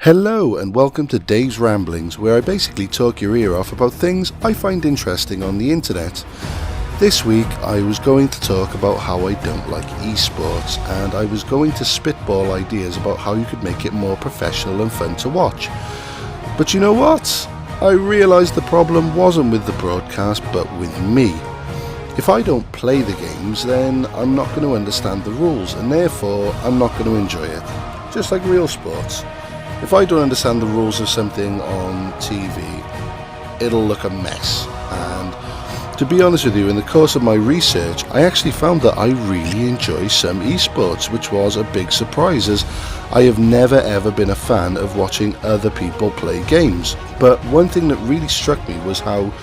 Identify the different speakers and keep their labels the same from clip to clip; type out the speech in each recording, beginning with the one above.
Speaker 1: Hello and welcome to Dave's Ramblings, where I basically talk your ear off about things I find interesting on the internet. This week I was going to talk about how I don't like eSports, and I was going to spitball ideas about how you could make it more professional and fun to watch. But you know what? I realised the problem wasn't with the broadcast but with me. If I don't play the games, then I'm not going to understand the rules, and therefore I'm not going to enjoy it. Just like real sports. If I don't understand the rules of something on TV, it'll look a mess. And to be honest with you, in the course of my research, I actually found that I really enjoy some esports, which was a big surprise, as I have never ever been a fan of watching other people play games. But one thing that really struck me was how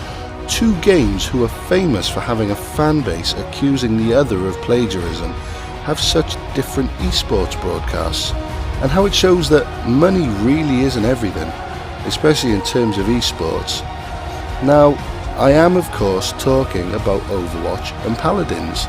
Speaker 1: two games who are famous for having a fan base accusing the other of plagiarism have such different esports broadcasts. And how it shows that money really isn't everything, especially in terms of esports. Now, I am of course talking about Overwatch and Paladins.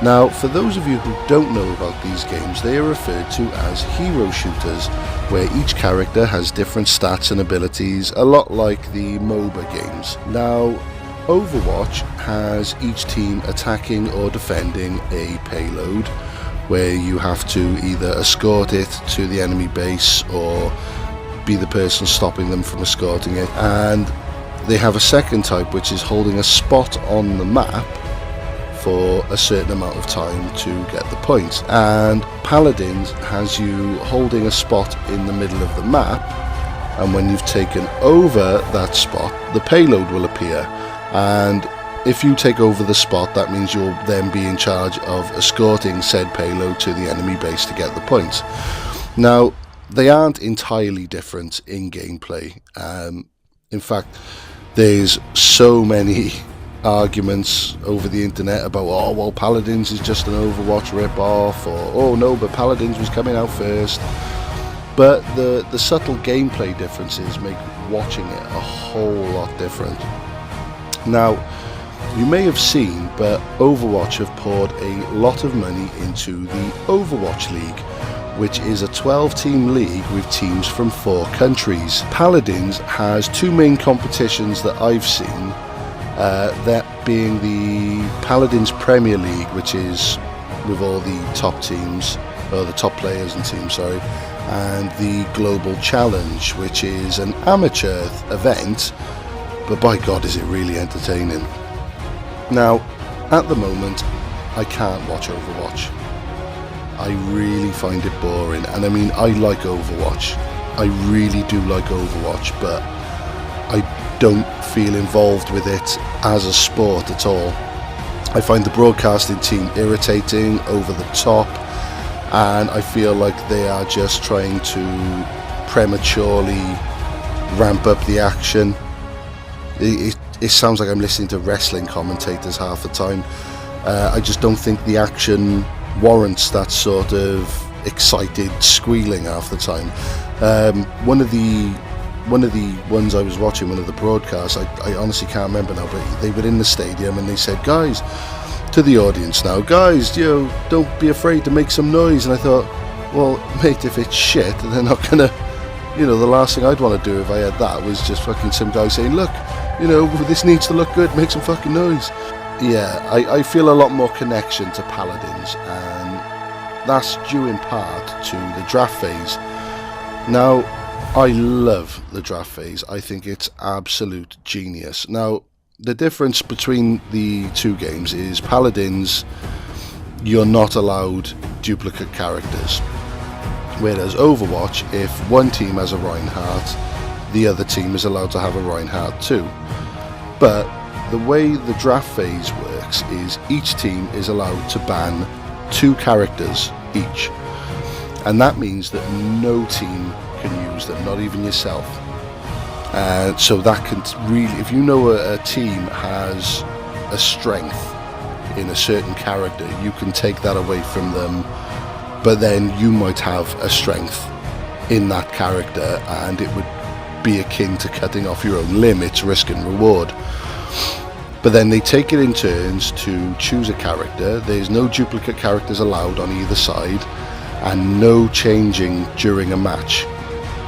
Speaker 1: Now, for those of you who don't know about these games, they are referred to as hero shooters, where each character has different stats and abilities, a lot like the MOBA games. Now, Overwatch has each team attacking or defending a payload, where you have to either escort it to the enemy base or be the person stopping them from escorting it. And they have a second type, which is holding a spot on the map for a certain amount of time to get the points. And Paladins has you holding a spot in the middle of the map, and when you've taken over that spot, the payload will appear. And if you take over the spot, that means you'll then be in charge of escorting said payload to the enemy base to get the points. Now, they aren't entirely different in gameplay. In fact, there's so many arguments over the internet about, oh, well, Paladins is just an Overwatch rip-off, or, oh no, but Paladins was coming out first. But the subtle gameplay differences make watching it a whole lot different. Now, you may have seen, but Overwatch have poured a lot of money into the Overwatch League, which is a 12-team league with teams from 4 countries. Paladins has 2 main competitions that I've seen, that being the Paladins Premier League, which is with all the top teams, or the top players and teams, sorry, and the Global Challenge, which is an amateur event, but by God is it really entertaining. Now, at the moment, I can't watch Overwatch. I really find it boring, and I mean, I like Overwatch. I really do like Overwatch, but I don't feel involved with it as a sport at all. I find the broadcasting team irritating, over the top, and I feel like they are just trying to prematurely ramp up the action. It sounds like I'm listening to wrestling commentators half the time. I just don't think the action warrants that sort of excited squealing half the time. One of the ones I was watching, one of the broadcasts, I honestly can't remember now, but they were in the stadium and they said, guys, to the audience now, guys, don't be afraid to make some noise. And I thought, well, mate, if it's shit, they're not gonna, the last thing I'd want to do if I had that was just fucking some guy saying, look, this needs to look good, make some fucking noise. Yeah, I feel a lot more connection to Paladins, and that's due in part to the draft phase. Now, I love the draft phase. I think it's absolute genius. Now, the difference between the two games is Paladins, you're not allowed duplicate characters. Whereas Overwatch, if one team has a Reinhardt, the other team is allowed to have a Reinhardt too. But the way the draft phase works is each team is allowed to ban 2 characters each. And that means that no team can use them, not even yourself. So that can really, if you know a team has a strength in a certain character, you can take that away from them, but then you might have a strength in that character, and it would be akin to cutting off your own limb. It's risk and reward. But then they take it in turns to choose a character. There's no duplicate characters allowed on either side, and no changing during a match.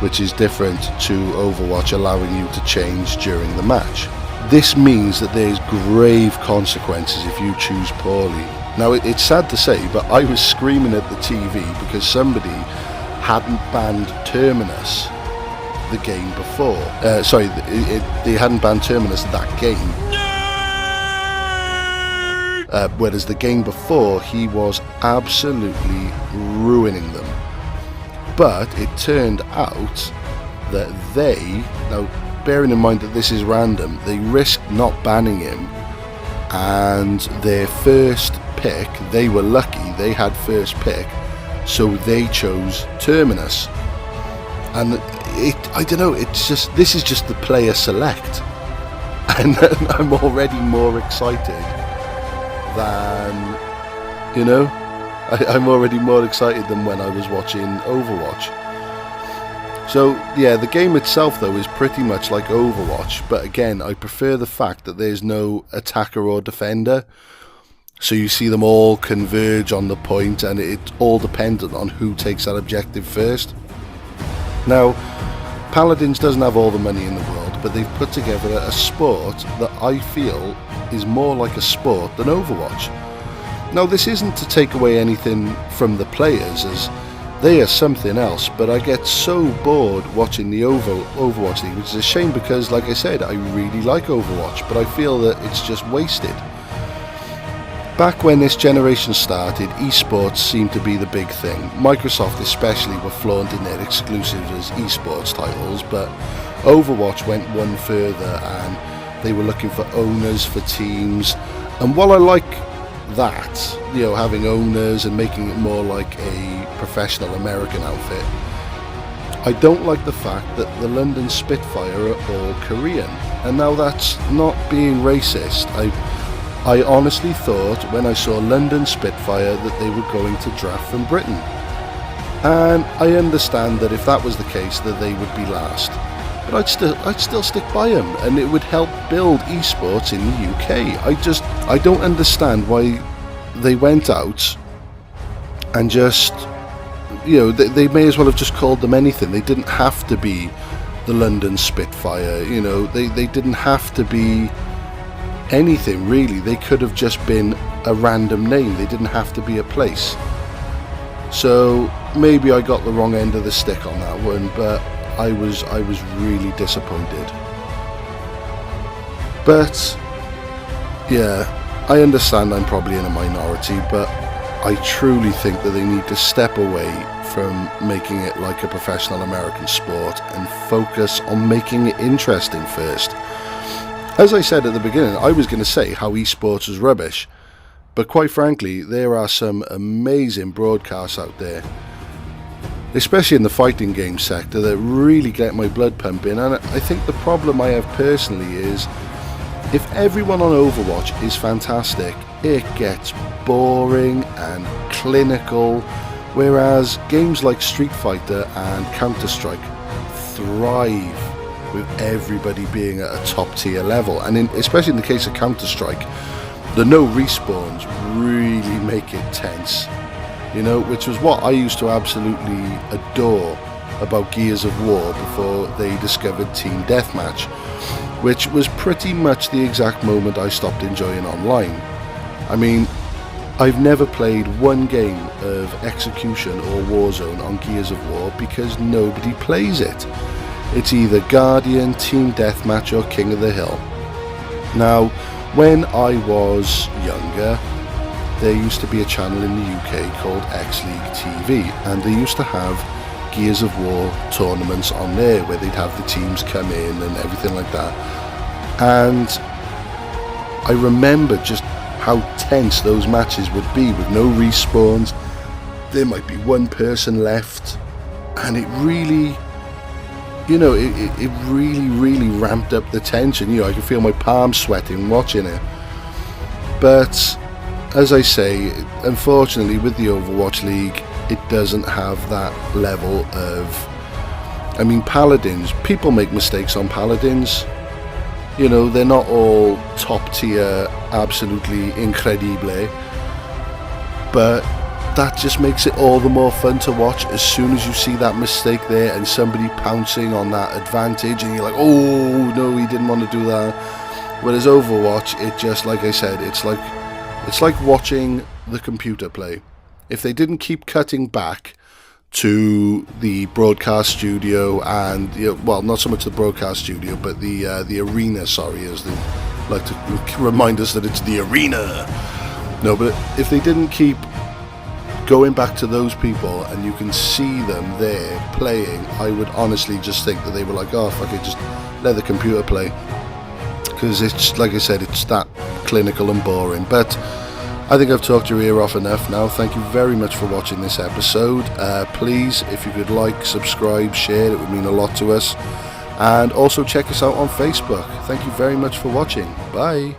Speaker 1: which is different to Overwatch, allowing you to change during the match. This means that there's grave consequences if you choose poorly. Now, it's sad to say, but I was screaming at the TV because somebody hadn't banned Terminus the game before. They hadn't banned Terminus that game. Whereas the game before, he was absolutely ruining them. But it turned out that now bearing in mind that this is random, they risked not banning him, and their first pick, they were lucky, they had first pick, so they chose Terminus. And I don't know, this is just the player select, and I'm already more excited than, I'm already more excited than when I was watching Overwatch. So yeah, the game itself though is pretty much like Overwatch, but again, I prefer the fact that there's no attacker or defender. So you see them all converge on the point, and it's all dependent on who takes that objective first. Now, Paladins doesn't have all the money in the world, but they've put together a sport that I feel is more like a sport than Overwatch. Now, this isn't to take away anything from the players, as they are something else, but I get so bored watching the Overwatch League, which is a shame because, like I said, I really like Overwatch, but I feel that it's just wasted. Back when this generation started, eSports seemed to be the big thing. Microsoft especially were flaunting their exclusives as eSports titles, but Overwatch went one further and they were looking for owners for teams. And while I like that, having owners and making it more like a professional American outfit, I don't like the fact that the London Spitfire are all Korean. And now that's not being racist. I honestly thought when I saw London Spitfire that they were going to draft from Britain. And I understand that if that was the case, that they would be last. But I'd still stick by them, and it would help build esports in the UK. I don't understand why they went out and just, they may as well have just called them anything. They didn't have to be the London Spitfire, they didn't have to be anything really. They could have just been a random name. They didn't have to be a place. So maybe I got the wrong end of the stick on that one, but I was really disappointed. But yeah, I understand I'm probably in a minority, but I truly think that they need to step away from making it like a professional American sport and focus on making it interesting first. As I said at the beginning, I was going to say how esports is rubbish, but quite frankly, there are some amazing broadcasts out there, especially in the fighting game sector, that really get my blood pumping. And I think the problem I have personally is, if everyone on Overwatch is fantastic, it gets boring and clinical, whereas games like Street Fighter and Counter-Strike thrive with everybody being at a top tier level. And especially in the case of Counter-Strike, the no respawns really make it tense, which was what I used to absolutely adore about Gears of War before they discovered Team Deathmatch, which was pretty much the exact moment I stopped enjoying online. I mean, I've never played one game of Execution or Warzone on Gears of War because nobody plays it. It's either Guardian, Team Deathmatch or King of the Hill. Now, when I was younger, there used to be a channel in the UK called X League TV, and they used to have Gears of War tournaments on there where they'd have the teams come in and everything like that. And I remember just how tense those matches would be with no respawns. There might be one person left, and it really, it really ramped up the tension. I could feel my palms sweating watching it. But as I say, unfortunately with the Overwatch League, it doesn't have that level of, Paladins, people make mistakes on Paladins. They're not all top tier, absolutely incredible. But that just makes it all the more fun to watch. As soon as you see that mistake there and somebody pouncing on that advantage and you're like, oh no, he didn't want to do that. Whereas Overwatch, it just, like I said, it's like watching the computer play. If they didn't keep cutting back to the broadcast studio and, well, not so much the broadcast studio, but the arena, sorry, as they like to remind us that it's the arena. No, but if they didn't keep going back to those people and you can see them there playing, I would honestly just think that they were like, oh, fuck it, just let the computer play. Because it's, like I said, it's that clinical and boring. But I think I've talked your ear off enough now. Thank you very much for watching this episode. Please, if you could like, subscribe, share, it would mean a lot to us. And also check us out on Facebook. Thank you very much for watching. Bye.